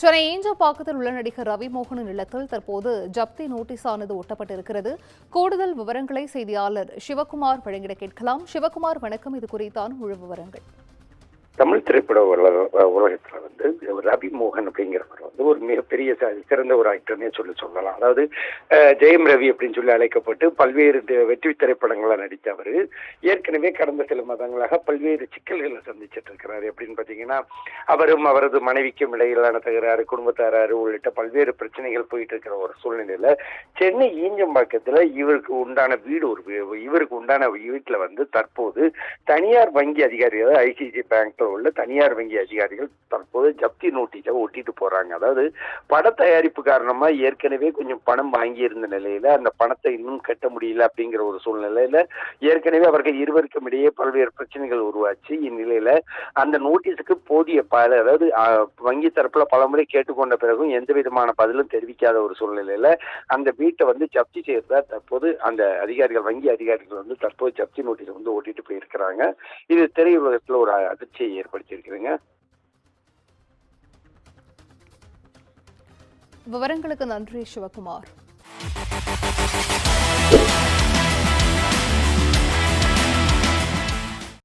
சென்னை ஈஞ்சப்பாக்கத்தில் உள்ள நடிகர் ரவி மோகனின் இல்லத்தில் தற்போது ஜப்தி நோட்டீஸானது ஒட்டப்பட்டிருக்கிறது. கூடுதல் விவரங்களை செய்தியாளர் சிவகுமார் வழங்கிட கேட்கலாம். சிவகுமார், வணக்கம். இது குறித்தான முழு விவரங்கள். தமிழ் திரைப்பட உலகத்துல ரவி மோகன் அப்படிங்கிறவர் ஒரு மிகப்பெரிய சிறந்த ஒரு ஆக்டர்னே சொல்லலாம். அதாவது ஜெயம் ரவி அப்படின்னு சொல்லி அழைக்கப்பட்டு பல்வேறு வெற்றி திரைப்படங்களை நடித்த அவர் ஏற்கனவே கடந்த சில மாதங்களாக பல்வேறு சிக்கல்களை சந்திச்சிட்டு இருக்கிறாரு. அப்படின்னு பாத்தீங்கன்னா அவரும் அவரது மனைவிக்கும் இடையிலான தகராறு, குடும்பத்தாராரு உள்ளிட்ட பல்வேறு பிரச்சனைகள் போயிட்டு இருக்கிற ஒரு சூழ்நிலையில சென்னை ஈஞ்சம்பாக்கத்துல இவருக்கு உண்டான வீட்டுல தற்போது தனியார் வங்கி அதிகாரிகள், ஐசிஐசிஐ பேங்க்ல உள்ள தனியார் வங்கி அதிகாரிகள் தற்போது ஜப்தி நோட்டீஸை ஒட்டிட்டு போறாங்க. அதாவது பட தயாரிப்பு காரணமா ஏற்கனவே கொஞ்சம் பணம் வாங்கி இருந்த நிலையில அந்த பணத்தை இன்னும் கட்ட முடியல அப்படிங்கிற ஒரு சூழ்நிலையில ஏற்கனவே அவர்கள் இருவருக்கும் இடையே பல்வேறு பிரச்சனைகள் உருவாச்சு. இந்நிலையில அந்த நோட்டீஸுக்கு போதிய அதாவது வங்கி தரப்புல பலமுறை கேட்டுக்கொண்ட பிறகும் எந்த விதமான பதிலும் தெரிவிக்காத ஒரு சூழ்நிலையில அந்த வீட்டை ஜப்தி செய்யறதா தற்போது அந்த அதிகாரிகள், வங்கி அதிகாரிகள் தற்போது ஜப்தி நோட்டீஸ் ஓட்டிட்டு போயிருக்கிறாங்க. இது திரையுலகத்துல ஒரு அதிர்ச்சியை ஏற்படுத்தியிருக்குதுங்க. விவரங்களுக்கு நன்றி சிவகுமார்.